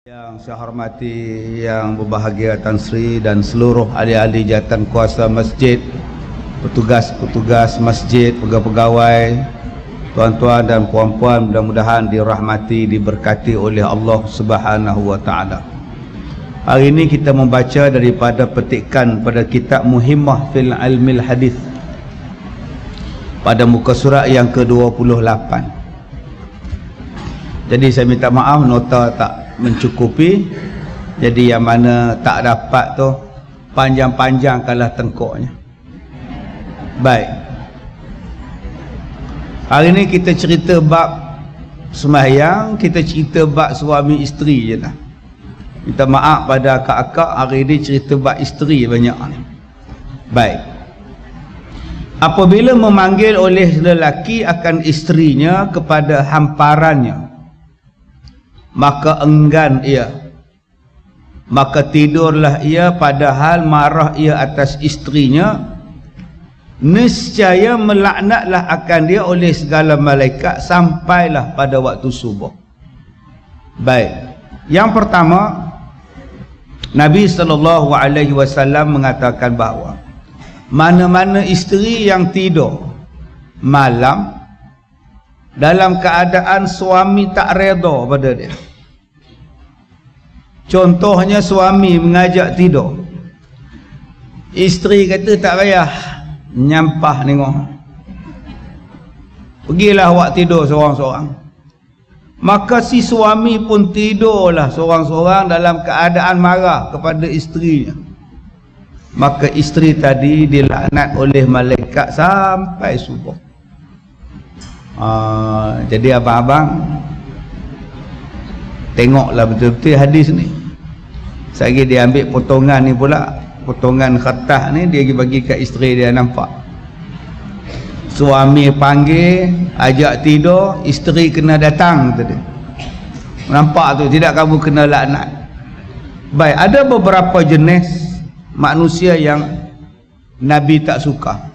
Yang saya hormati, yang berbahagia Tan Sri dan seluruh ahli-ahli jawatan kuasa masjid, petugas-petugas masjid, pegawai-pegawai, tuan-tuan dan puan-puan, mudah-mudahan dirahmati, diberkati oleh Allah Subhanahu wa taala. Hari ini kita membaca daripada petikan pada kitab Muhimmah fil Ilmil Hadis pada muka surat yang ke-28. Jadi saya minta maaf nota tak mencukupi, jadi yang mana tak dapat tu panjang-panjang kalah tengkuknya. Baik, hari ni kita cerita bab sembahyang, kita cerita bab suami isteri je lah. Minta maaf pada akak-akak, hari ni cerita bab isteri banyak ni. Baik, apabila memanggil oleh lelaki akan isterinya kepada hamparannya, maka enggan ia, maka tidurlah ia padahal marah ia atas isterinya, nescaya melaknatlah akan dia oleh segala malaikat sampailah pada waktu subuh. Baik, yang pertama, Nabi SAW mengatakan bahawa mana-mana isteri yang tidur malam dalam keadaan suami tak redha pada dia, contohnya suami mengajak tidur, isteri kata tak payah, nyampah tengok, pergilah awak tidur seorang-seorang, maka si suami pun tidurlah seorang-seorang dalam keadaan marah kepada isterinya, maka isteri tadi dilaknat oleh malaikat sampai subuh. Jadi abang-abang tengoklah betul-betul hadis ni. Saya dia ambil potongan ni pula, potongan kertas ni dia bagi kat isteri dia, nampak suami panggil ajak tidur, isteri kena datang tadi, nampak tu, tidak kamu kena laknat. Baik, ada beberapa jenis manusia yang Nabi tak suka.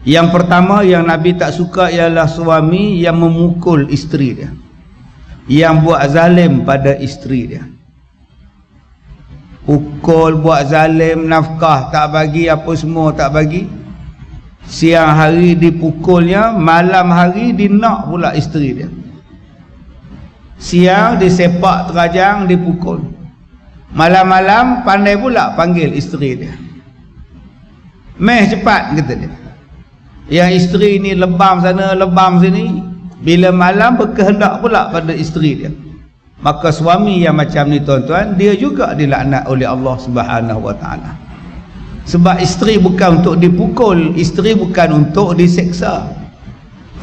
Yang pertama yang Nabi tak suka ialah suami yang memukul isteri dia, yang buat zalim pada isteri dia. Pukul, buat zalim, nafkah tak bagi, apa semua tak bagi. Siang hari dipukulnya, malam hari dinak pula isteri dia. Siang disepak terajang, dipukul, malam-malam pandai pula panggil isteri dia. Meh cepat kata dia. Yang isteri ni lebam sana lebam sini, bila malam berkehendak pula pada isteri dia. Maka suami yang macam ni tuan-tuan, dia juga dilaknat oleh Allah Subhanahu wa taala. Sebab isteri bukan untuk dipukul, isteri bukan untuk diseksa.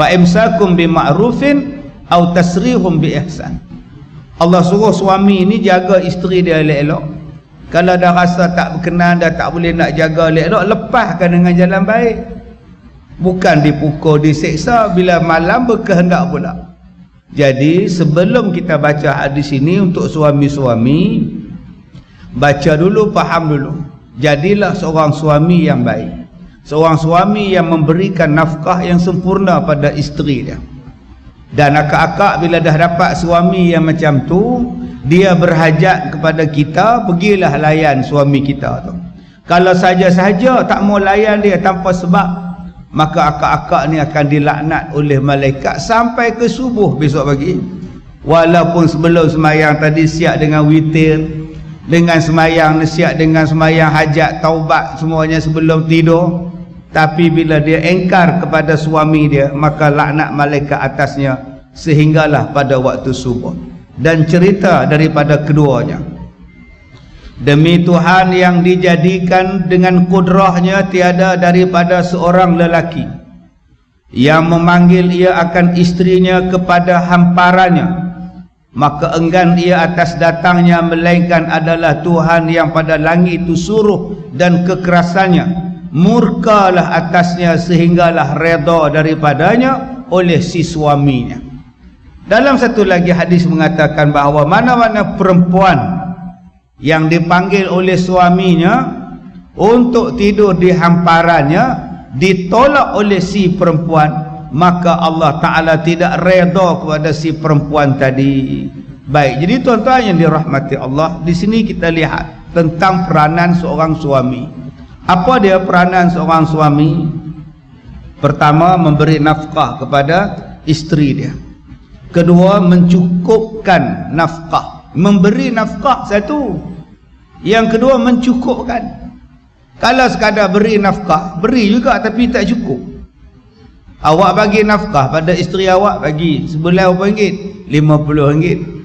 Fa imsakum bima'rufin aw tasrihum bi ihsan. Allah suruh suami ni jaga isteri dia elok-elok. Kalau dah rasa tak berkenan, dah tak boleh nak jaga elok-elok, lepaskan dengan jalan baik. Bukan dipukul, diseksa, bila malam berkehendak pula. Jadi sebelum kita baca hadis ini untuk suami-suami, baca dulu, faham dulu. Jadilah seorang suami yang baik, seorang suami yang memberikan nafkah yang sempurna pada isteri dia. Dan akak-akak bila dah dapat suami yang macam tu, dia berhajat kepada kita, pergilah layan suami kita tu. Kalau saja-saja tak mau layan dia tanpa sebab, maka akak-akak ni akan dilaknat oleh malaikat sampai ke subuh besok pagi. Walaupun sebelum semayang tadi siap dengan witir, dengan semayang siap dengan semayang hajat, taubat semuanya sebelum tidur, tapi bila dia engkar kepada suami dia, maka laknat malaikat atasnya sehinggalah pada waktu subuh. Dan cerita daripada keduanya, demi Tuhan yang dijadikan dengan kudrahnya tiada daripada seorang lelaki yang memanggil ia akan isterinya kepada hamparannya, maka enggan ia atas datangnya, melainkan adalah Tuhan yang pada langit itu suruh dan kekerasannya, murkalah atasnya sehinggalah redha daripadanya oleh si suaminya. Dalam satu lagi hadis mengatakan bahawa mana-mana perempuan yang dipanggil oleh suaminya untuk tidur di hamparannya ditolak oleh si perempuan, maka Allah Ta'ala tidak redha kepada si perempuan tadi. Baik, jadi tuan-tuan yang dirahmati Allah, di sini kita lihat tentang peranan seorang suami. Apa dia peranan seorang suami? Pertama, memberi nafkah kepada isteri dia. Kedua, mencukupkan nafkah. Memberi nafkah satu. Yang kedua, mencukupkan. Kalau sekadar beri nafkah, beri juga tapi tak cukup. Awak bagi nafkah pada isteri awak, bagi sebulan berapa ringgit? RM50.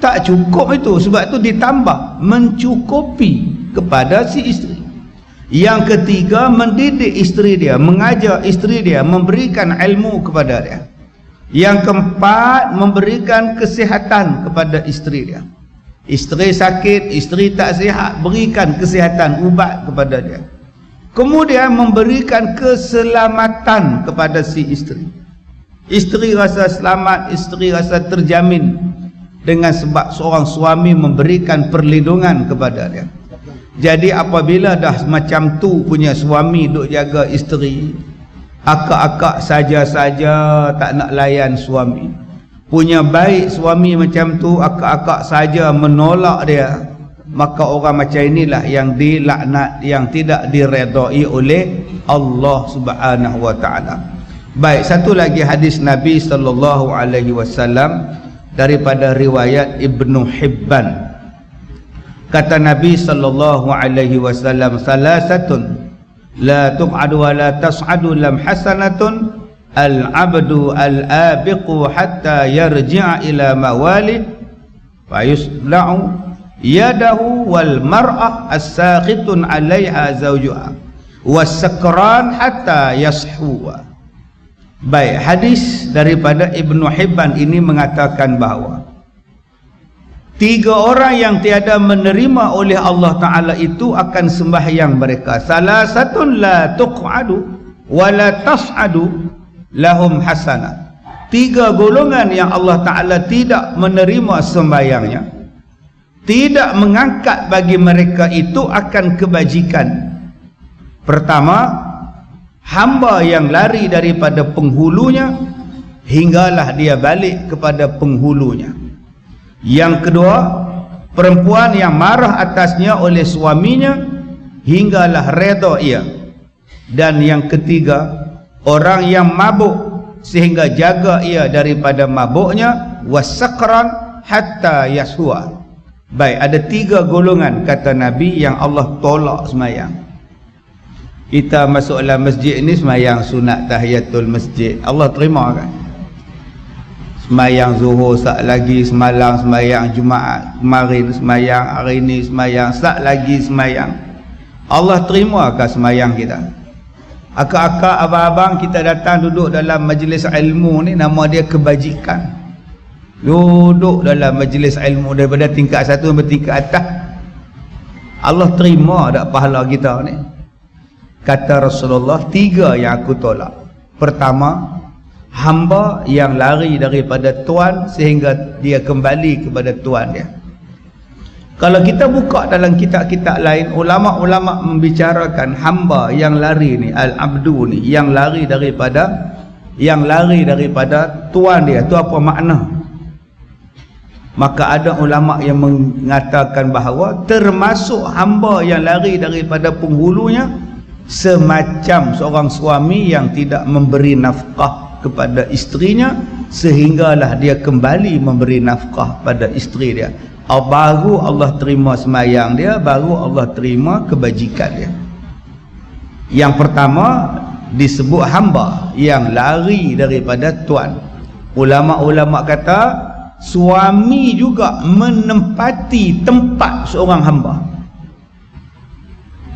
Tak cukup itu, sebab itu ditambah, mencukupi kepada si isteri. Yang ketiga, mendidik isteri dia, mengajar isteri dia, memberikan ilmu kepada dia. Yang keempat, memberikan kesihatan kepada isteri dia. Isteri sakit, isteri tak sihat, berikan kesihatan, ubat kepada dia. Kemudian memberikan keselamatan kepada si isteri. Isteri rasa selamat, isteri rasa terjamin dengan sebab seorang suami memberikan perlindungan kepada dia. Jadi apabila dah macam tu punya suami duk jaga isteri, akak-akak saja-saja tak nak layan suami, punya baik suami macam tu, akak-akak saja menolak dia, maka orang macam inilah yang dilaknat, yang tidak diredai oleh Allah Subhanahu wa taala. Baik, satu lagi hadis Nabi sallallahu alaihi wasallam daripada riwayat Ibnu Hibban. Kata Nabi sallallahu alaihi wasallam, salasatun la tuq'adu wa la tas'adu lam hasanatun al-'abdu al-abiqu hatta yarji'a ila mawali fa yusla'u yadahu wal mar'ah as-saqitun 'alaiha zawjuha was-sakran hatta yashuwa. Baik, hadis daripada Ibnu Hibban ini mengatakan bahawa 3 orang yang tiada menerima oleh Allah Ta'ala itu akan sembahyang mereka. Salah satu la tuq'adu wa la tas'adu lahum hasanah. 3 golongan yang Allah Ta'ala tidak menerima sembahyangnya, tidak mengangkat bagi mereka itu akan kebajikan. Pertama, hamba yang lari daripada penghulunya hinggalah dia balik kepada penghulunya. Yang kedua, perempuan yang marah atasnya oleh suaminya hinggalah redha ia. Dan yang ketiga, orang yang mabuk sehingga jaga ia daripada mabuknya, wasakran hatta yaswa. Baik, ada 3 golongan kata Nabi yang Allah tolak semayang. Kita masuk dalam masjid ni semayang sunat tahiyatul masjid, Allah terima kan? Semayang zuhur sat lagi, semalam semayang Jumaat, kemarin semayang, hari ni semayang, sat lagi semayang, Allah terima ke semayang kita? Akak-akak, abang-abang kita datang duduk dalam majlis ilmu ni, nama dia kebajikan. Duduk dalam majlis ilmu daripada tingkat 1 sampai tingkat atas, Allah terima tak pahala kita ni? Kata Rasulullah, 3 yang aku tolak. Pertama, hamba yang lari daripada tuan sehingga dia kembali kepada tuan dia. Kalau kita buka dalam kitab-kitab lain, ulama-ulama membicarakan hamba yang lari ni, al-abdu ni, yang lari daripada tuan dia, tu apa makna? Maka ada ulama yang mengatakan bahawa termasuk hamba yang lari daripada penghulunya semacam seorang suami yang tidak memberi nafkah kepada istrinya sehinggalah dia kembali memberi nafkah pada isteri dia. Baru Allah terima semayang dia, baru Allah terima kebajikan dia. Yang pertama disebut hamba yang lari daripada tuan. Ulama-ulama kata suami juga menempati tempat seorang hamba.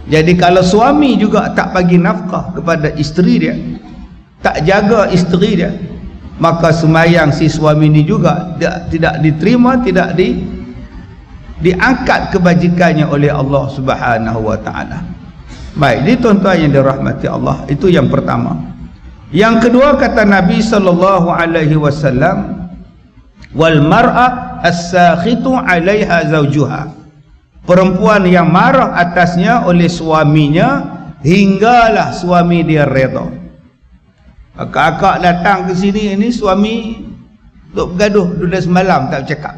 Jadi kalau suami juga tak bagi nafkah kepada isteri dia, tak jaga isteri dia, maka semayang si suami ni juga tidak diterima, tidak diangkat kebajikannya oleh Allah Subhanahu wa taala. Baik, jadi tuan-tuan yang dirahmati Allah, itu yang pertama. Yang kedua kata Nabi sallallahu alaihi wasallam, wal mar'ah as-sakhitu 'alaiha zawjuha. Perempuan yang marah atasnya oleh suaminya hinggalah suami dia redha. Akak-akak datang ke sini, ini suami duk bergaduh, duduk semalam tak bercakap.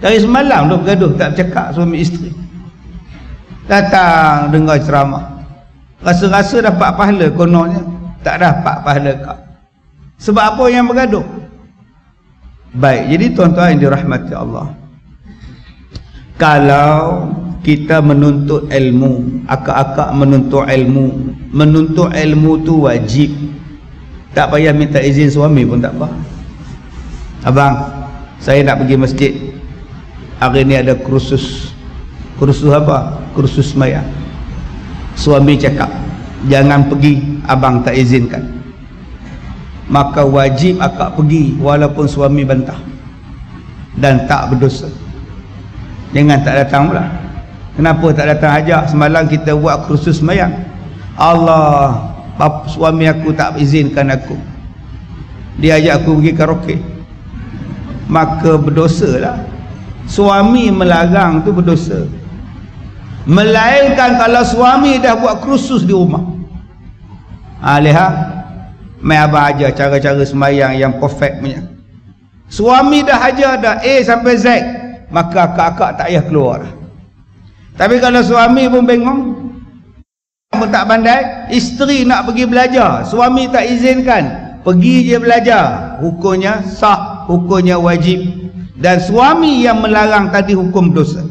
Dari semalam duk bergaduh, tak bercakap suami isteri. Datang dengar ceramah, rasa-rasa dapat pahala, kononnya tak dapat pahala kau. Sebab apa yang bergaduh? Baik, jadi tuan-tuan yang dirahmati Allah, kalau kita menuntut ilmu, akak-akak menuntut ilmu tu wajib. Tak payah minta izin suami pun tak apa. Abang, saya nak pergi masjid, hari ni ada kursus apa? Kursus maya. Suami cakap jangan pergi, abang tak izinkan. Maka wajib akak pergi walaupun suami bantah, dan tak berdosa. Jangan tak datang pula. Kenapa tak datang ajak? Semalam kita buat kursus mayang, Allah, suami aku tak izinkan aku, dia ajak aku pergi karaoke. Maka berdosa lah. Suami melarang tu berdosa. Melainkan kalau suami dah buat kursus di rumah. Lihat, mai abang ajar cara-cara semayang yang perfect punya. Suami dah ajar dah A sampai Z, maka akak-akak tak payah keluar. Tapi kalau suami pun bengong, pun tak pandai, isteri nak pergi belajar, suami tak izinkan, pergi je belajar, hukumnya sah, hukumnya wajib. Dan suami yang melarang tadi hukum dosa.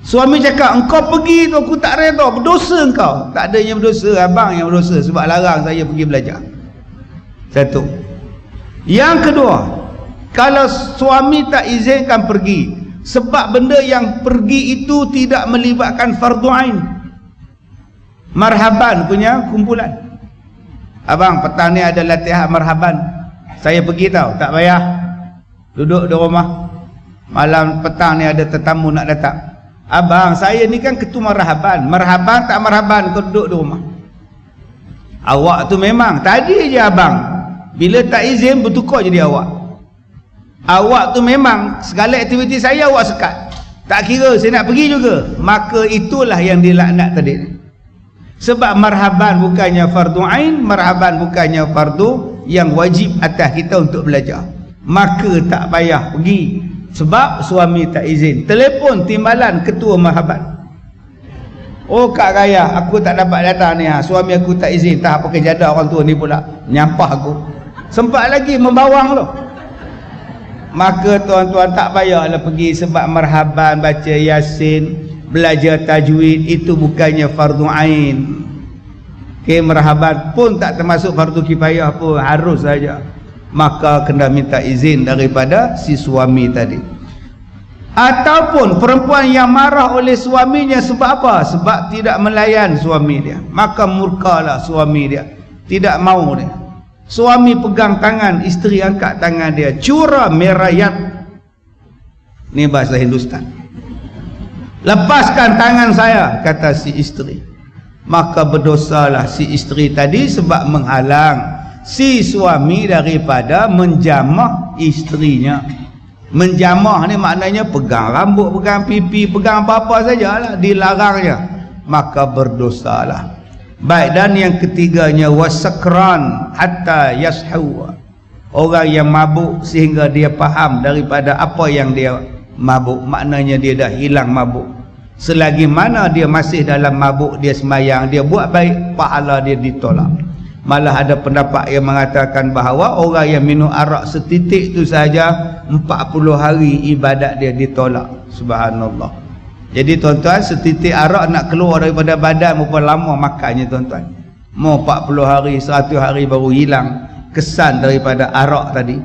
Suami cakap engkau pergi tu aku tak reda, berdosa engkau. Tak adanya berdosa, abang yang berdosa sebab larang saya pergi belajar. Satu. Yang kedua, kalau suami tak izinkan pergi, sebab benda yang pergi itu tidak melibatkan fardu ain, marhaban punya kumpulan. Abang, petang ni ada latihan marhaban, saya pergi tau, tak payah duduk di rumah. Malam petang ni ada tetamu nak datang. Abang, saya ni kan ketua marhaban, marhaban tak marhaban kau duduk di rumah. Awak tu memang tadi je abang, bila tak izin bertukar jadi awak. Awak tu memang segala aktiviti saya awak sekat, tak kira saya nak pergi juga. Maka itulah yang dilaknat tadi. Sebab marhaban bukannya fardu ain, marhaban bukannya fardu yang wajib atas kita untuk belajar. Maka tak payah pergi sebab suami tak izin. Telefon timbalan ketua marhaban, oh Kak Raya, aku tak dapat datang ni, suami aku tak izin. Tak pakai jadah orang tua ni pula, nyampah aku, sempat lagi membawang tu. Maka tuan-tuan tak payahlah pergi sebab marhaban, baca yasin, belajar tajwid, itu bukannya fardu ain. Okay, marhaban pun tak termasuk fardu kifayah pun, harus saja. Maka kena minta izin daripada si suami tadi. Ataupun perempuan yang marah oleh suaminya sebab apa? Sebab tidak melayan suami dia, maka murkalah suami dia, tidak mau dia. Suami pegang tangan isteri, angkat tangan dia, cura merayat, ni bahasa Hindustan. Lepaskan tangan saya, kata si isteri. Maka berdosalah si isteri tadi sebab menghalang si suami daripada menjamah isterinya. Menjamah ni maknanya pegang rambut, pegang pipi, pegang apa-apa sajalah, dilarangnya. Maka berdosalah. Baik, dan yang ketiganya wasakran hatta yashu, orang yang mabuk sehingga dia faham daripada apa yang dia mabuk, maknanya dia dah hilang mabuk. Selagi mana dia masih dalam mabuk, dia semayang, dia buat baik, pahala dia ditolak. Malah ada pendapat yang mengatakan bahawa orang yang minum arak setitik itu saja 40 hari ibadat dia ditolak. Subhanallah. Jadi tuan-tuan, setitik arak nak keluar daripada badan berapa lama makannya tuan-tuan? Mau 40 hari, 100 hari baru hilang kesan daripada arak tadi,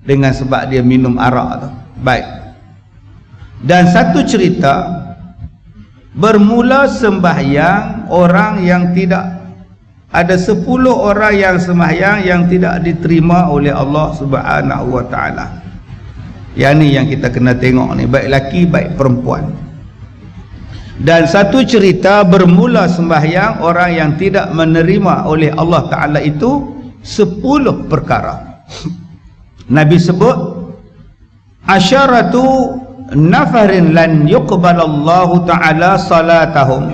dengan sebab dia minum arak tu. Baik. Dan satu cerita, bermula sembahyang orang yang tidak, ada 10 orang yang sembahyang yang tidak diterima oleh Allah Subhanahu wa taala. Yang ni yang kita kena tengok ni, baik laki baik perempuan. Dan satu cerita, bermula sembahyang orang yang tidak menerima oleh Allah Ta'ala itu 10 perkara. Nabi sebut asyaratu nafarin lan yuqbalallahu ta'ala salatahum,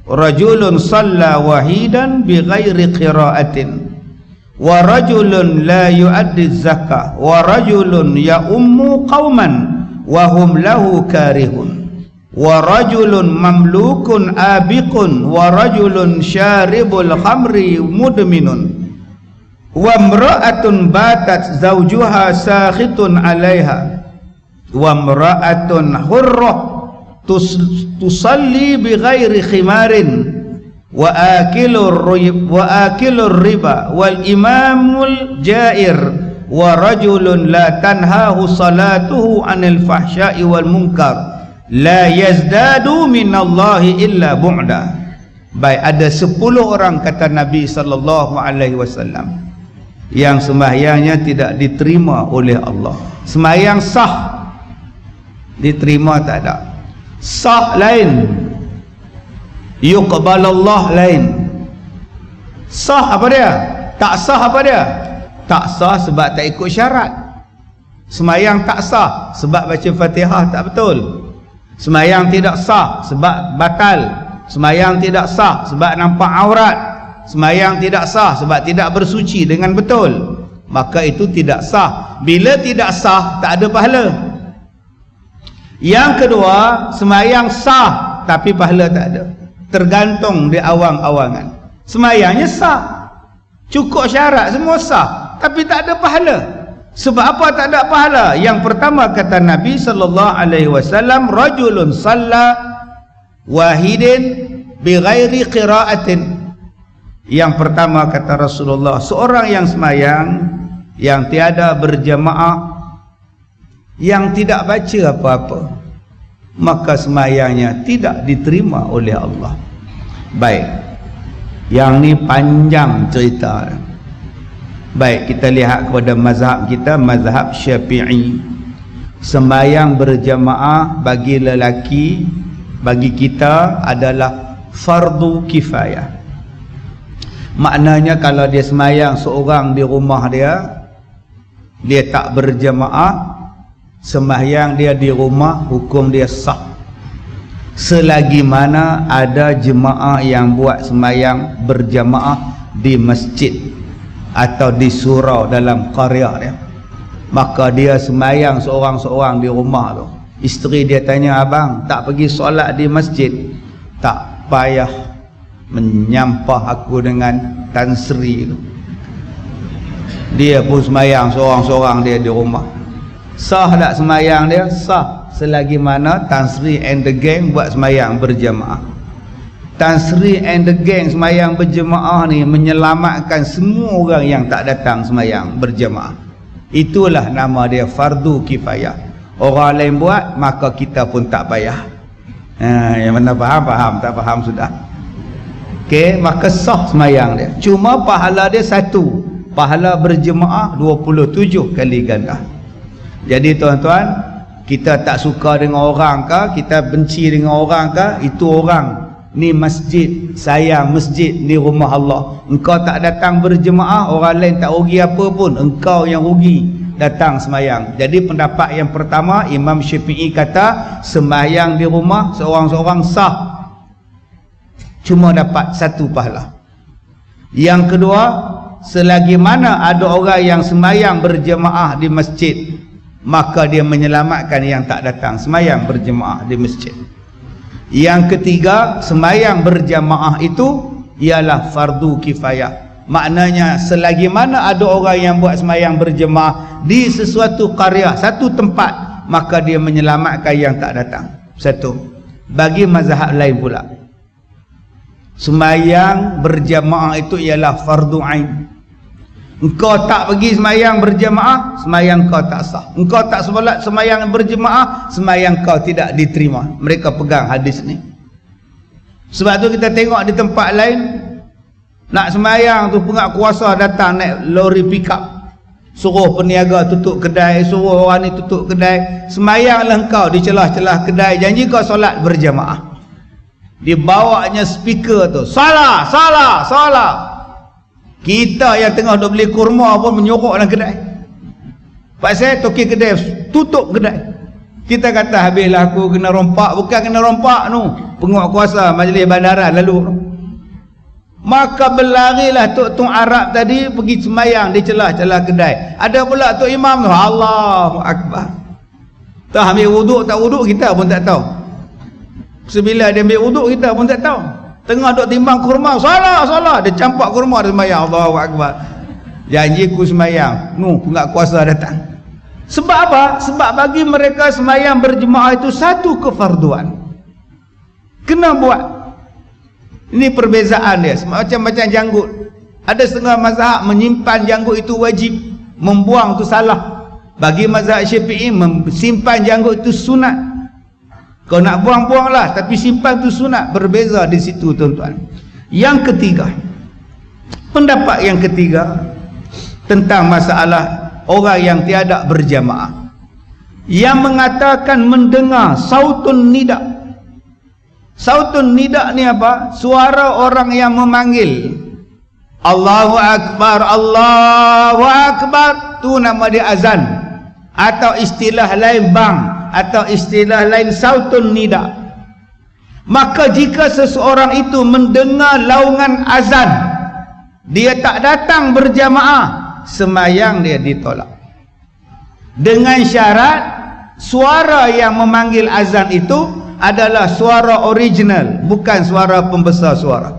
rajulun salla wahidan bighairi qira'atin, wa rajulun la yu'addi zakah wa rajulun ya'ummu qauman wa hum lahu karihun wa rajulun mamlukun abiqun wa rajulun syaribul khamri mudminun wa imra'atun batat zawjuha sakhitun 'alaiha wa imra'atun hurrah tusalli bighairi khimarin wa akilur riba wal imamul jair wa rajulun la tanhahu salatuhu 'anil fahsya'i wal munkar la yazdadu minallahi illa bu'da. Baik, ada 10 orang kata Nabi sallallahu alaihi wasallam yang sembahyangnya tidak diterima oleh Allah. Sembahyang sah, diterima tak ada. Sah lain, yuqbalallah lain. Sah apa dia? Tak sah apa dia? Tak sah sebab tak ikut syarat. Sembahyang tak sah sebab baca Fatihah tak betul. Sembahyang tidak sah sebab batal. Sembahyang tidak sah sebab nampak aurat. Sembahyang tidak sah sebab tidak bersuci dengan betul. Maka itu tidak sah. Bila tidak sah, tak ada pahala. Yang kedua, sembahyang sah tapi pahala tak ada. Tergantung di awang-awangan. Sembahyangnya sah, cukup syarat, semua sah, tapi tak ada pahala. Sebab apa tak ada pahala? Yang pertama kata Nabi sallallahu alaihi wasallam, rajulun shalla wahidin bighairi qiraatin. Yang pertama kata Rasulullah, seorang yang sembahyang yang tiada berjamaah, yang tidak baca apa-apa, maka sembahyangnya tidak diterima oleh Allah. Baik, yang ni panjang cerita. Baik, kita lihat kepada mazhab kita, mazhab Syafi'i. Sembahyang berjamaah bagi lelaki, bagi kita adalah fardu kifayah. Maknanya kalau dia sembahyang seorang di rumah dia, dia tak berjamaah, sembahyang dia di rumah, hukum dia sah. Selagi mana ada jemaah yang buat sembahyang berjamaah di masjid atau di surau dalam qaryah dia, maka dia sembahyang seorang-seorang di rumah tu. Isteri dia tanya, abang tak pergi solat di masjid? Tak payah menyampah aku dengan Tan Sri tu. Dia pun sembahyang seorang-seorang dia di rumah. Sah tak sembahyang dia? Sah, selagi mana Tan Sri and the gang buat sembahyang berjamaah. Tan Sri and the gang sembahyang berjamaah ni menyelamatkan semua orang yang tak datang sembahyang berjamaah. Itulah nama dia fardu kifayah. Orang lain buat, maka kita pun tak payah. Yang mana faham? Faham, tak faham sudah. Okey, maka sah sembahyang dia. Cuma pahala dia satu. Pahala berjemaah 27 kali ganda. Jadi tuan-tuan, kita tak suka dengan orang ke, kita benci dengan orang ke, itu orang. Ni masjid, sayang masjid, ni rumah Allah. Engkau tak datang berjemaah, orang lain tak rugi apa pun, engkau yang rugi datang sembahyang. Jadi pendapat yang pertama, Imam Syafi'i kata sembahyang di rumah seorang-seorang sah, cuma dapat satu pahala. Yang kedua, selagi mana ada orang yang sembahyang berjemaah di masjid, maka dia menyelamatkan yang tak datang sembahyang berjemaah di masjid. Yang ketiga, sembahyang berjamaah itu ialah fardu kifayah. Maknanya selagi mana ada orang yang buat sembahyang berjemaah di sesuatu qaryah, satu tempat, maka dia menyelamatkan yang tak datang. Satu. Bagi mazhab lain pula, sembahyang berjamaah itu ialah fardu ain. Engkau tak pergi sembahyang berjamaah, sembahyang kau tak sah. Engkau tak solat sembahyang berjamaah, sembahyang kau tidak diterima. Mereka pegang hadis ni. Sebab tu kita tengok di tempat lain, nak sembahyang tu penguasa datang naik lori pickup, suruh peniaga tutup kedai, suruh orang ni tutup kedai. Sembahyanglah engkau di celah-celah kedai, janji kau solat berjamaah. Dibawanya speaker tu, salah, salah, salah. Kita yang tengah duk beli kurma pun menyorok dalam kedai. Pak saya toki kedai, tutup kedai. Kita kata habislah aku kena rompak. Bukan kena rompak tu, penguat kuasa majlis bandaran lalu. Maka berlarilah tok Arab tadi pergi semayang di celah-celah kedai. Ada pula tok imam tu, Allahu Akbar. Tak ambil wuduk tak wuduk kita pun tak tahu. Sebila dia ambil wuduk kita pun tak tahu. Tengah duk timbang kurma, salah, dia campak kurma dia semayang, Allahu Akbar. Janji ku semayang, enggak kuasa datang. Sebab apa? Sebab bagi mereka semayang berjemaah itu satu kefarduan. Kena buat. Ini perbezaan dia. Macam-macam janggut. Ada setengah mazhab menyimpan janggut itu wajib, membuang itu salah. Bagi mazhab Syafi'i, simpan janggut itu sunat. Kau nak buang-buanglah, tapi simpan itu sunat. Berbeza di situ, tuan-tuan. Yang ketiga, pendapat yang ketiga tentang masalah orang yang tiada berjamaah, yang mengatakan mendengar sautun nida. Sautun nida ni apa? Suara orang yang memanggil Allahu Akbar, Allahu Akbar, tu nama dia azan, atau istilah lain bang, atau istilah lain sautun nida. Maka jika seseorang itu mendengar laungan azan, dia tak datang berjamaah, semayang dia ditolak. Dengan syarat suara yang memanggil azan itu adalah suara original, bukan suara pembesar suara.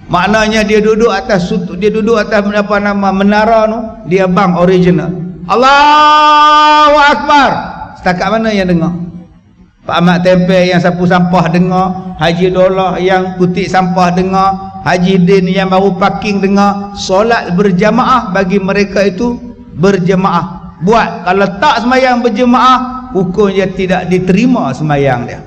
Maknanya dia duduk atas apa nama menara tu, dia bang original. Allahu Akbar. Setakat mana yang dengar? Pak Ahmad Tempel yang sapu sampah dengar, Haji Dolah yang kutik sampah dengar, Haji Din yang baru parking dengar. Solat berjamaah bagi mereka itu berjamaah. Buat. Kalau tak semayang berjemaah, hukumnya tidak diterima semayang dia.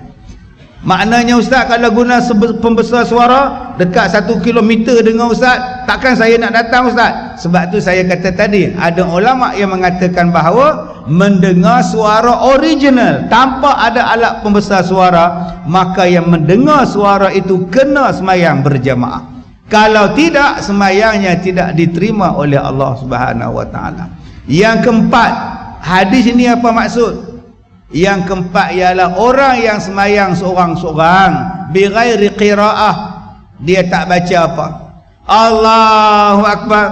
Maknanya ustaz, kalau guna pembesar suara dekat 1 kilometer dengan ustaz, takkan saya nak datang ustaz. Sebab tu saya kata tadi, ada ulama yang mengatakan bahawa mendengar suara original tanpa ada alat pembesar suara, maka yang mendengar suara itu kena semayang berjamaah. Kalau tidak, semayangnya tidak diterima oleh Allah Subhanahu wa taala. Yang keempat, hadis ini apa maksud? Yang keempat ialah orang yang semayang seorang-seorang bighairi qiraah, dia tak baca apa? Allahu Akbar,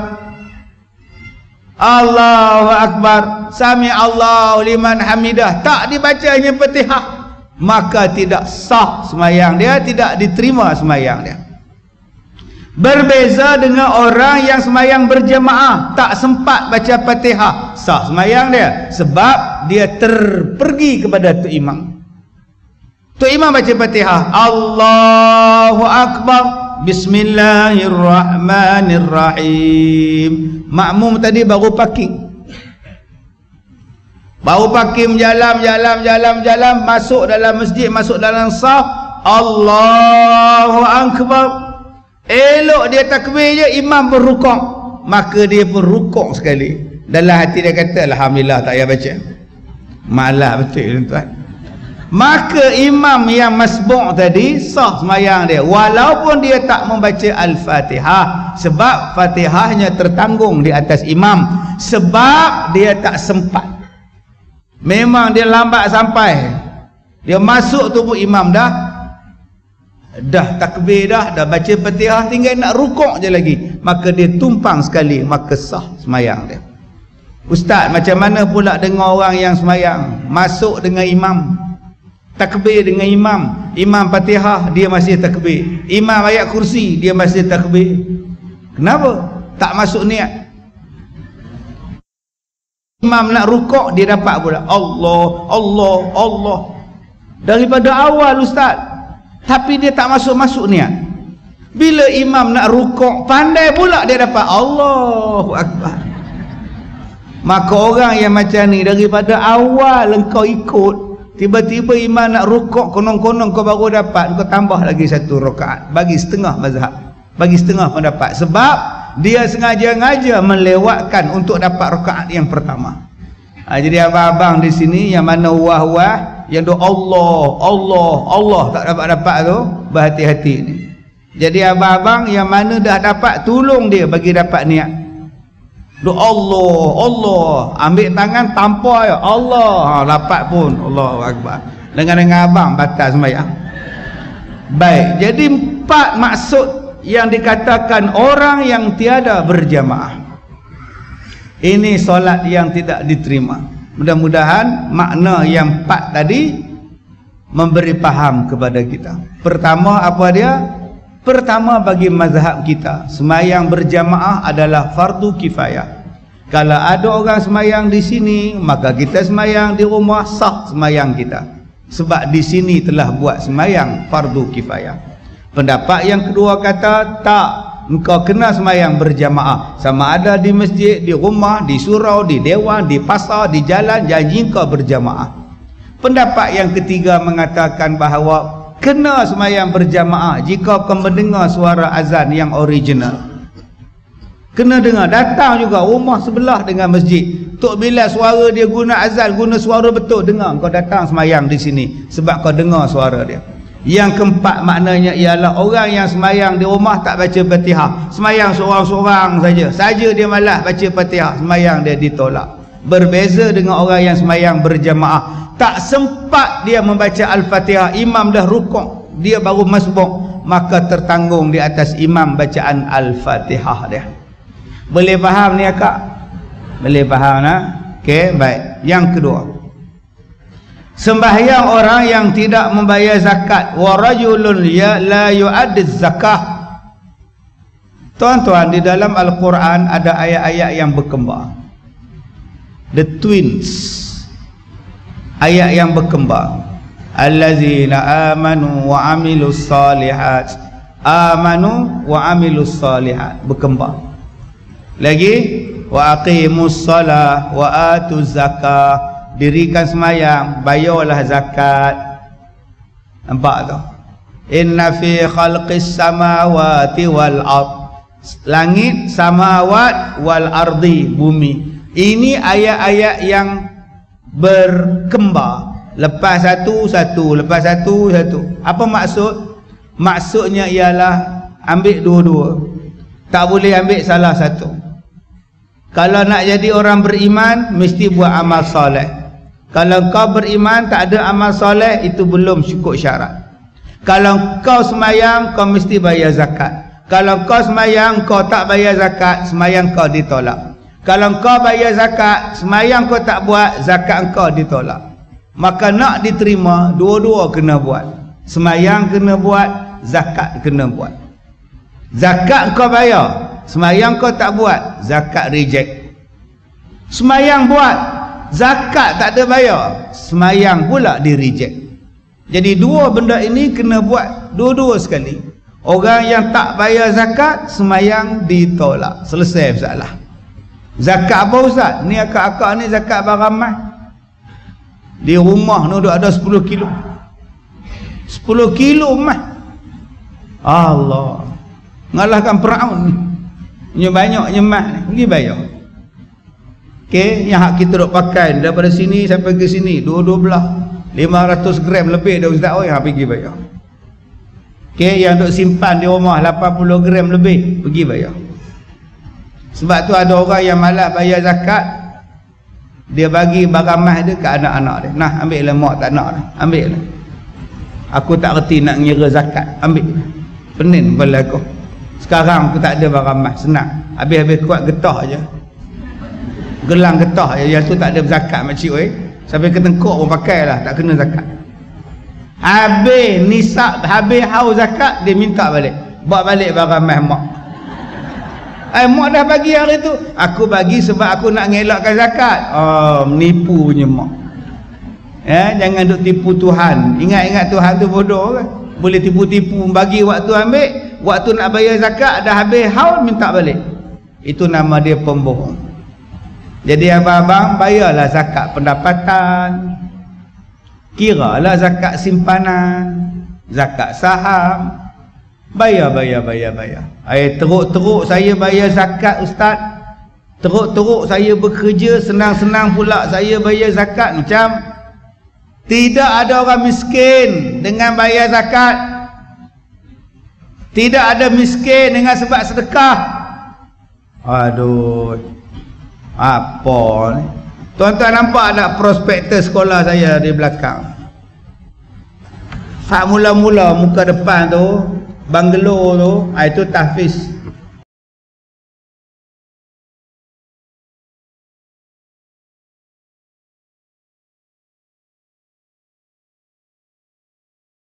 Allahu Akbar, Sami Allahu liman hamidah, tak dibacanya Fatihah, maka tidak sah semayang dia, tidak diterima semayang dia. Berbeza dengan orang yang semayang berjemaah, tak sempat baca Fatihah, sah semayang dia, sebab dia terpergi kepada Tok Imam. Tok Imam baca Fatihah, Allahu Akbar, Bismillahirrahmanirrahim. Makmum tadi baru parking, jalan, masuk dalam masjid, masuk dalam saf, Allahu Akbar. Elok dia takbir je, imam berrukuk, maka dia pun rukuk sekali. Dalam hati dia kata, alhamdulillah tak payah baca. Malah betul tuan. Maka imam yang masbu' tadi sah semayang dia, walaupun dia tak membaca Al-Fatihah, sebab Fatihahnya tertanggung di atas imam, sebab dia tak sempat. Memang dia lambat sampai, dia masuk tubuh imam dah takbir dah baca Fatihah, tinggal nak rukuk je lagi, maka dia tumpang sekali, maka sah semayang dia. Ustaz, macam mana pula dengar orang yang semayang masuk dengan imam, takbir dengan imam, imam Fatihah dia masih takbir, imam ayat kursi dia masih takbir, kenapa? Tak masuk niat. Imam nak rukuk, dia dapat pula Allah daripada awal ustaz, tapi dia tak masuk niat. Bila imam nak rukuk, pandai pula dia dapat Allahu Akbar. Maka orang yang macam ni, daripada awal engkau ikut, tiba-tiba imam nak rukuk, konon-konon kau baru dapat, kau tambah lagi 1 rakaat, bagi setengah mazhab, bagi setengah pendapat, sebab dia sengaja-ngaja melewatkan untuk dapat rakaat yang pertama. Jadi abang-abang di sini yang mana wah-wah, yang doa Allah tak dapat tu, berhati-hati ni. Jadi abang-abang yang mana dah dapat, tolong dia bagi dapat niat. Doa Allah, ambil tangan tampar ya Allah, dapat pun Allahu Akbar. Dengan abang batal sembahyang. Baik, jadi 4 maksud yang dikatakan orang yang tiada berjamaah. Ini solat yang tidak diterima. Mudah-mudahan makna yang 4 tadi memberi faham kepada kita. Pertama apa dia? Pertama, bagi mazhab kita, semayang berjamaah adalah fardu kifayah. Kalau ada orang semayang di sini, maka kita semayang di rumah, sah semayang kita. Sebab di sini telah buat semayang fardu kifayah. Pendapat yang kedua kata, tak, engkau kena semayang berjamaah. Sama ada di masjid, di rumah, di surau, di dewan, di pasar, di jalan, janji engkau berjamaah. Pendapat yang ketiga mengatakan bahawa kena semayang berjamaah jika kau mendengar suara azan yang original. Kena dengar, datang juga rumah sebelah dengan masjid. Tok Bilal suara dia guna azan, guna suara betul, dengar, kau datang semayang di sini sebab kau dengar suara dia. Yang keempat maknanya ialah orang yang semayang di rumah tak baca Fatihah, semayang seorang-seorang saja dia malas baca Fatihah, semayang dia ditolak. Berbeza dengan orang yang semayang berjamaah, tak sempat dia membaca Al-Fatihah, imam dah rukuk, dia baru masbuk, maka tertanggung di atas imam bacaan Al-Fatihah dia. Boleh faham ni akak? Boleh faham nah? Okey, baik. Yang kedua, sembahyang orang yang tidak membayar zakat. Wa rajulun la yu'addi zakah. Tuan-tuan, di dalam Al-Quran ada ayat-ayat yang berkembang. The twins, ayat yang berkembang. Allazina amanu wa amilus salihat. Amanu wa amilus salihat, berkembang. Lagi wa aqimus salah wa atuz zakah, dirikan semayang, bayarlah zakat. Nampak tu? Inna fi khalqis samawati wal ard, langit, samawat, wal ardi, bumi. Ini ayat-ayat yang berkembar, lepas satu, lepas satu. Apa maksud? Maksudnya ialah ambil dua-dua, tak boleh ambil salah satu. Kalau nak jadi orang beriman, mesti buat amal soleh. Kalau kau beriman tak ada amal soleh, itu belum cukup syarat. Kalau kau semayang, kau mesti bayar zakat. Kalau kau semayang, kau tak bayar zakat, semayang kau ditolak. Kalau kau bayar zakat, semayang kau tak buat, zakat kau ditolak. Maka nak diterima, dua-dua kena buat. Semayang kena buat, zakat kena buat. Zakat kau bayar, semayang kau tak buat, zakat reject. Semayang buat, zakat tak ada bayar, semayang pula di reject. Jadi dua benda ini kena buat dua-dua sekali. Orang yang tak bayar zakat, semayang ditolak. Selesai masalah. Zakat apa Ustaz? Ni akak-akak ni zakat barang emas. Di rumah ni ada 10 kilo. 10 kilo emas. Allah. Ngalahkan Firaun ni. Punya banyaknya emas ni, pergi bayar. Okey, yang hak kita duk pakai daripada sini sampai ke sini, dua-dua belah 500 gram lebih dah Ustaz. Oh, yang pergi bayar. Okey, yang duk simpan di rumah 80 gram lebih, pergi bayar. Sebab tu ada orang yang malas bayar zakat, dia bagi barang emas dia ke anak-anak dia. Nah, ambil lah, mak tak nak dah, ambil lah. Aku tak reti nak ngira zakat, ambil. Pening kepala aku. Sekarang aku tak ada barang emas, senang. Habis-habis kuat getah je. Gelang getah je, yang tu tak ada zakat makcik oi. Sampai ke tengkuk pun pakai lah, tak kena zakat. Habis nisab, habis haus zakat, dia minta balik. Bawa balik barang emas mak. Mak dah bagi hari tu. Aku bagi sebab aku nak ngelakkan zakat. Oh, menipu punya mak. Jangan duk tipu Tuhan. Ingat-ingat Tuhan tu bodoh kan. Boleh tipu-tipu, bagi waktu ambil, waktu nak bayar zakat dah habis haul, minta balik. Itu nama dia pembohong. Jadi abang-abang, bayarlah zakat pendapatan, kiralah zakat simpanan, zakat saham. Bayar. Teruk-teruk saya bayar zakat Ustaz. Teruk-teruk saya bekerja, senang-senang pula saya bayar zakat. Macam tidak ada orang miskin dengan bayar zakat. Tidak ada miskin dengan sebab sedekah. Aduh, apa ni? Tuan-tuan nampak tak prospektus sekolah saya di belakang? Hak mula-mula muka depan tu banglo tu, itu tahfiz.